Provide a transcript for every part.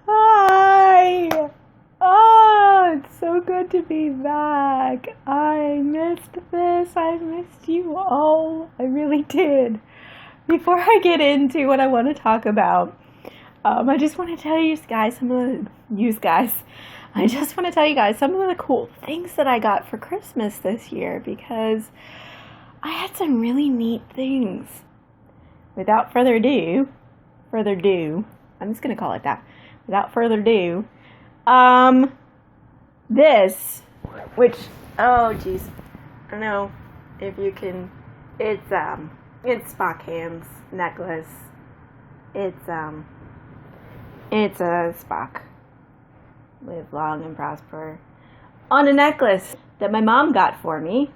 Hi! Oh, it's so good to be back. I missed this. I missed you all. I really did. Before I get into what I want to talk about, I just want to tell you guys I just want to tell you guys some of the cool things that I got for Christmas this year, because I had some really neat things. Without further ado, I'm just going to call it that. Without further ado, this, which, oh geez, I don't know if you can, it's Spock Hands necklace. It's a Spock. Live long and prosper. On a necklace that my mom got for me.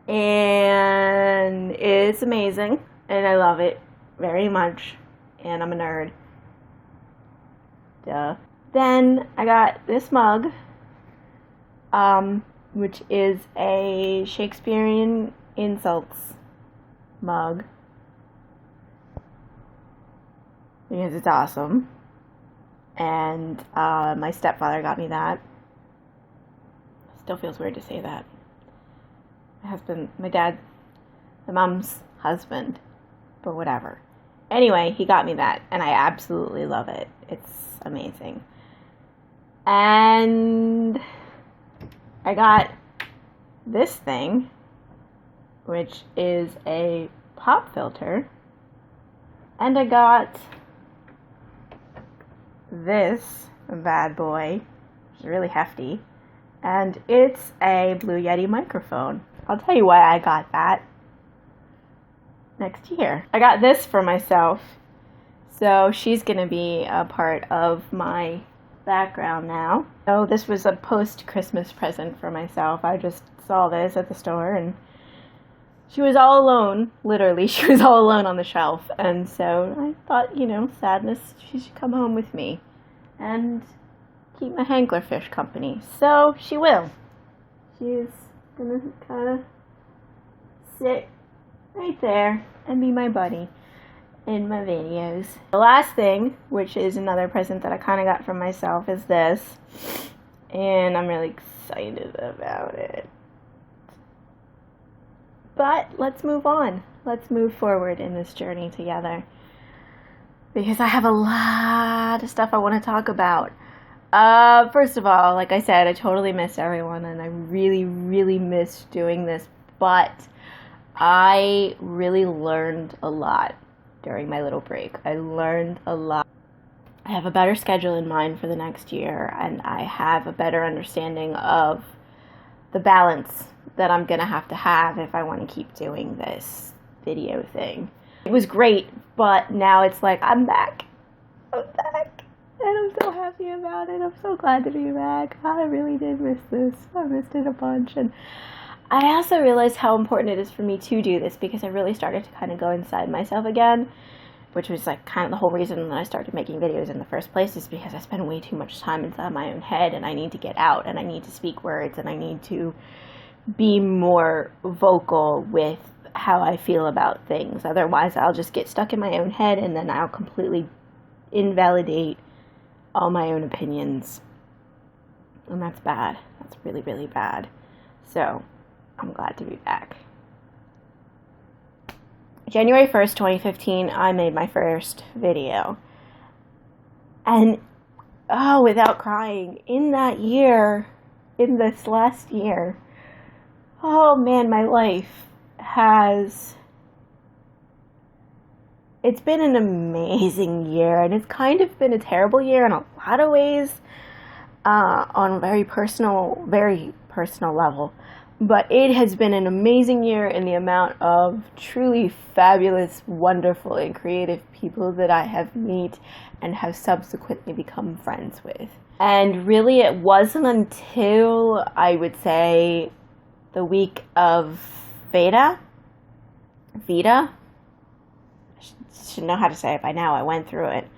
And it's amazing. And I love it very much. And I'm a nerd. Duh. Then I got this mug. Which is a Shakespearean insults mug. Because it's awesome. And my stepfather got me that. Still feels weird to say that. My mom's husband, but whatever. Anyway, he got me that, and I absolutely love it. It's amazing. And I got this thing, which is a pop filter, and I got this bad boy, which is really hefty, and it's a Blue Yeti microphone. I'll tell you why I got that next year. I got this for myself, so she's gonna be a part of my background now. So this was a post-Christmas present for myself. I just saw this at the store, and she was all alone, literally, she was all alone on the shelf, and so I thought, sadness, she should come home with me and keep my hanklerfish company. So she will. She's gonna kind of sit right there and be my buddy in my videos. The last thing, which is another present that I kind of got from myself, is this, and I'm really excited about it. But let's move on. Let's move forward in this journey together, because I have a lot of stuff I want to talk about. First of all, like I said, I totally miss everyone, and I really, really miss doing this, but I really learned a lot during my little break. I learned a lot. I have a better schedule in mind for the next year, and I have a better understanding of the balance that I'm going to have if I want to keep doing this video thing. It was great, but now it's like, I'm back, and I'm so happy about it. I'm so glad to be back. I really did miss this. I missed it a bunch, and I also realized how important it is for me to do this, because I really started to kind of go inside myself again, which was like kind of the whole reason that I started making videos in the first place, is because I spend way too much time inside my own head, and I need to get out, and I need to speak words, and I need to be more vocal with how I feel about things. Otherwise, I'll just get stuck in my own head, and then I'll completely invalidate all my own opinions. And that's bad. That's really, really bad. So, I'm glad to be back. January 1st, 2015, I made my first video. And, without crying, in this last year, oh man, my life it's been an amazing year, and it's kind of been a terrible year in a lot of ways, on a very personal level. But it has been an amazing year in the amount of truly fabulous, wonderful, and creative people that I have met and have subsequently become friends with. And really, it wasn't until, I would say, the week of Vita. I should know how to say it by now. I went through it.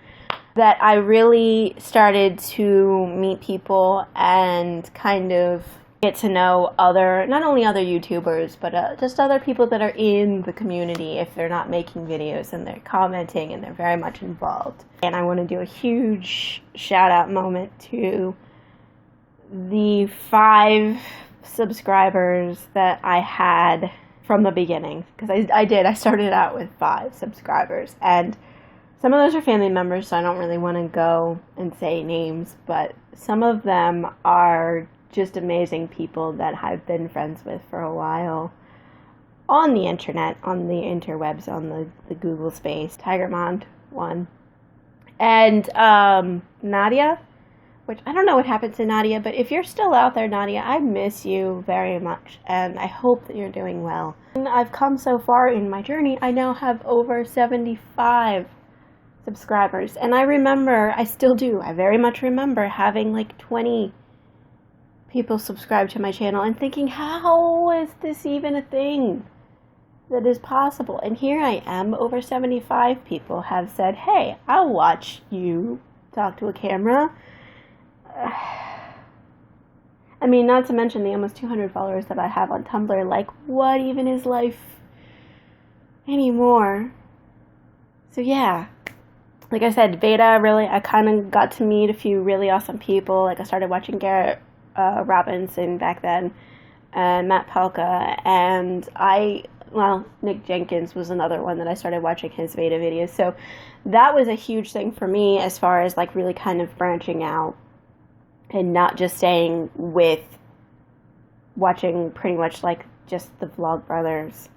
That I really started to meet people and kind of get to know not only other YouTubers, but just other people that are in the community if they're not making videos and they're commenting and they're very much involved. And I want to do a huge shout out moment to the 5 subscribers that I had from the beginning, because I started out with 5 subscribers, and some of those are family members, so I don't really want to go and say names, but some of them are just amazing people that I've been friends with for a while on the internet, on the interwebs, on the Google space. Tigermond, one. And Nadia, which I don't know what happened to Nadia, but if you're still out there, Nadia, I miss you very much, and I hope that you're doing well. And I've come so far in my journey. I now have over 75 subscribers, and I still do, I very much remember having like 20 people subscribe to my channel and thinking, how is this even a thing that is possible? And here I am, over 75 people have said, hey, I'll watch you talk to a camera. I mean, not to mention the almost 200 followers that I have on Tumblr. Like, what even is life anymore? So yeah, like I said, Veda, really, I kind of got to meet a few really awesome people. Like, I started watching Garrett Robinson back then, and Matt Palka, and Nick Jenkins was another one that I started watching his Veda videos. So that was a huge thing for me as far as like really kind of branching out and not just staying with watching pretty much like just the Vlogbrothers.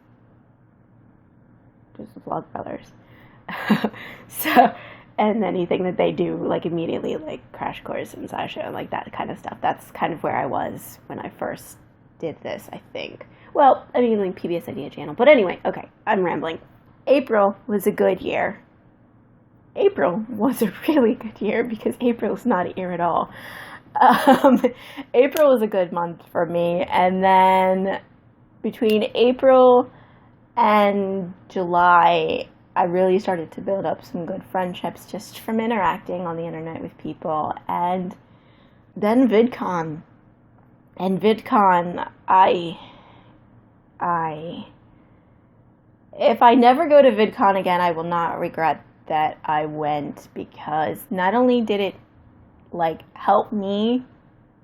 So, and anything that they do, like immediately, like Crash Course and Sasha, and like that kind of stuff. That's kind of where I was when I first did this, I think. Well, I mean, like PBS Idea Channel. But anyway, okay, I'm rambling. April was a good year. April was a really good year because April's not a year at all. April was a good month for me, and then between April and July, I really started to build up some good friendships just from interacting on the internet with people. And then VidCon. And VidCon, if I never go to VidCon again, I will not regret that I went, because not only did it like help me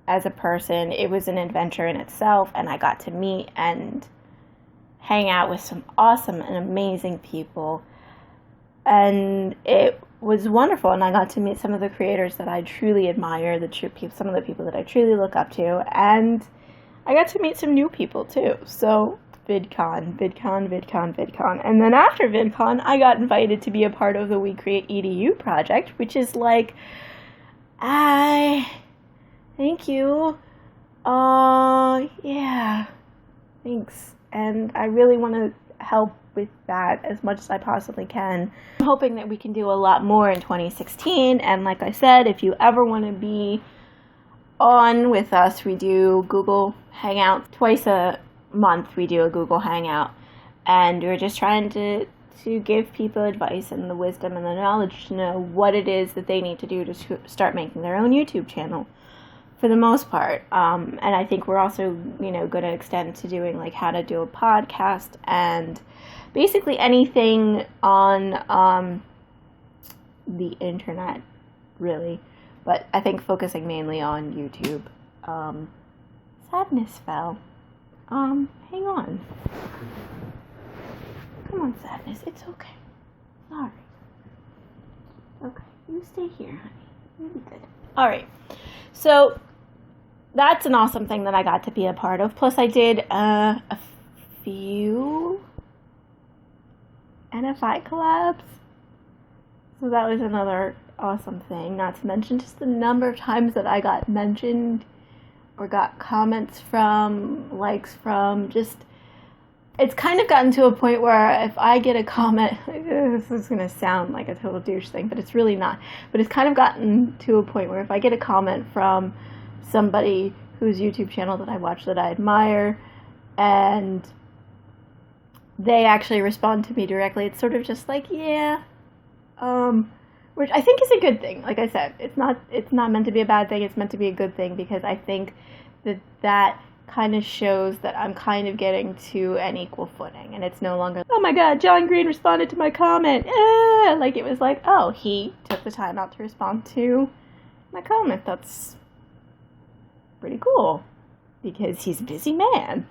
as a person, it was an adventure in itself, and I got to meet and hang out with some awesome and amazing people, and it was wonderful. And I got to meet some of the creators that I truly admire, some of the people that I truly look up to, and I got to meet some new people too. So VidCon. And then after VidCon, I got invited to be a part of the We Create EDU project, which is like, thank you. Yeah, thanks. And I really want to help with that as much as I possibly can. I'm hoping that we can do a lot more in 2016. And like I said, if you ever want to be on with us, we do Google Hangouts twice a month. We do a Google Hangout, and we're just trying to give people advice and the wisdom and the knowledge to know what it is that they need to do to start making their own YouTube channel, for the most part. And I think we're also, going to extend to doing like how to do a podcast and basically anything on the internet, really. But I think focusing mainly on YouTube. Sadness fell. Hang on. Come on, Sadness. It's okay. Sorry. Okay, you stay here, honey. You'll be good. Alright. So, that's an awesome thing that I got to be a part of. Plus, I did a few NFI collabs. So that was another awesome thing. Not to mention just the number of times that I got mentioned or got comments from, likes from, just, it's kind of gotten to a point where if I get a comment, this is going to sound like a total douche thing, but it's really not. But it's kind of gotten to a point where if I get a comment from somebody whose YouTube channel that I watch that I admire, and they actually respond to me directly, it's sort of just like, yeah, which I think is a good thing. Like I said, it's not meant to be a bad thing, it's meant to be a good thing, because I think that kind of shows that I'm kind of getting to an equal footing, and it's no longer, oh my god, John Green responded to my comment, like it was like, oh, he took the time out to respond to my comment. That's pretty cool, because he's a busy man.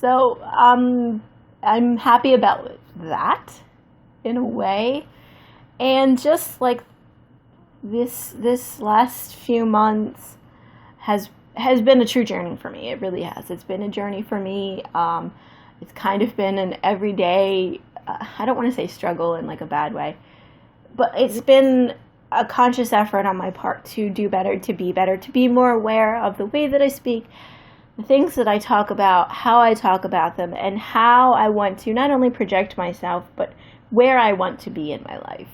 So I'm happy about that in a way. And just like this last few months has been a true journey for me. It really has. It's been a journey for me. It's kind of been an everyday, I don't want to say struggle in like a bad way, but it's been a conscious effort on my part to do better, to be more aware of the way that I speak, the things that I talk about, how I talk about them, and how I want to not only project myself, but where I want to be in my life.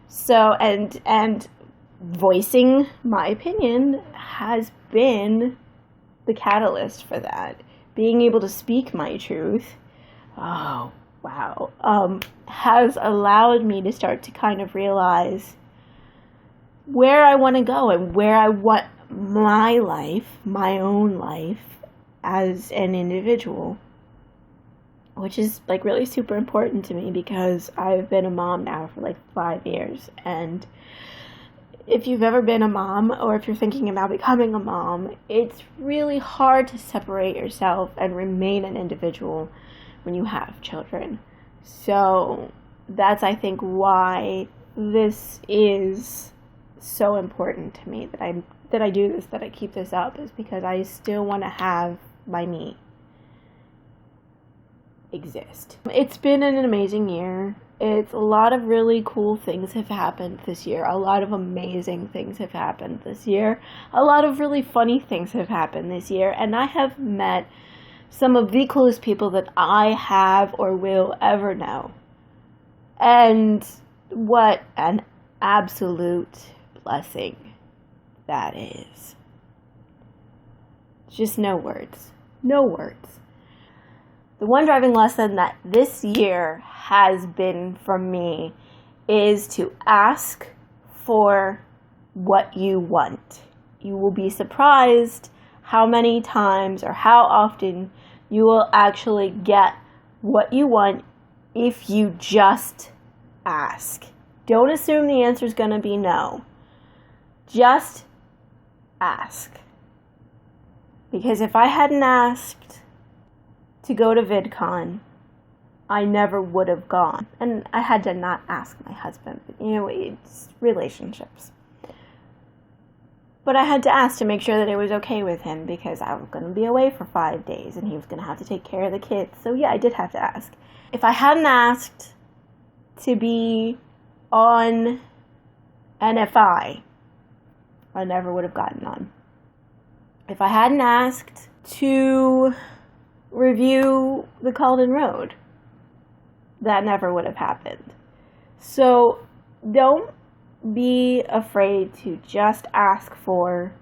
So, and voicing my opinion has been the catalyst for that. Being able to speak my truth, oh, wow, has allowed me to start to kind of realize where I want to go and where I want my life, my own life, as an individual, which is like really super important to me because I've been a mom now for like 5 years. And if you've ever been a mom, or if you're thinking about becoming a mom, it's really hard to separate yourself and remain an individual when you have children. So that's, I think, why this is so important to me, that I do this, that I keep this up, is because I still want to have my me exist. It's been an amazing year. It's a lot of really cool things have happened this year. A lot of amazing things have happened this year. A lot of really funny things have happened this year. And I have met some of the coolest people that I have or will ever know. And what an absolute blessing that is. Just no words. No words. The one driving lesson that this year has been for me is to ask for what you want. You will be surprised how many times or how often you will actually get what you want if you just ask. Don't assume the answer is going to be no. Just ask. Because if I hadn't asked to go to VidCon, I never would have gone. And I had to not ask my husband. But, it's relationships. But I had to ask to make sure that it was okay with him, because I was going to be away for 5 days and he was going to have to take care of the kids. So yeah, I did have to ask. If I hadn't asked to be on NFI, I never would have gotten on. If I hadn't asked to review the Calden Road, that never would have happened. So don't be afraid to just ask for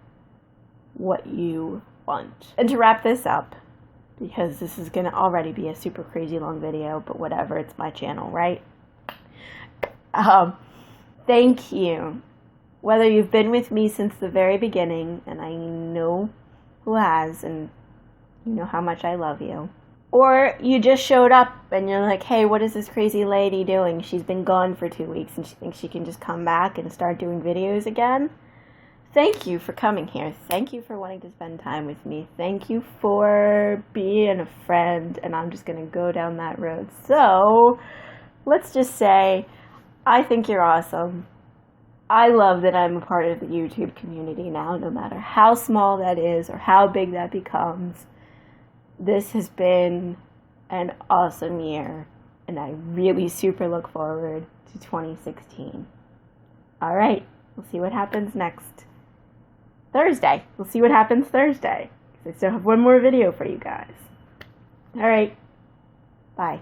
what you want. And to wrap this up, because this is going to already be a super crazy long video, but whatever, it's my channel, right? Thank you. Whether you've been with me since the very beginning, and I know who has, and you know how much I love you, or you just showed up and you're like, hey, what is this crazy lady doing? She's been gone for 2 weeks and she thinks she can just come back and start doing videos again. Thank you for coming here. Thank you for wanting to spend time with me. Thank you for being a friend, and I'm just going to go down that road. So let's just say I think you're awesome. I love that I'm a part of the YouTube community now, no matter how small that is or how big that becomes. This has been an awesome year, and I really super look forward to 2016. All right, we'll see what happens next Thursday. We'll see what happens Thursday, because I still have one more video for you guys. All right, bye.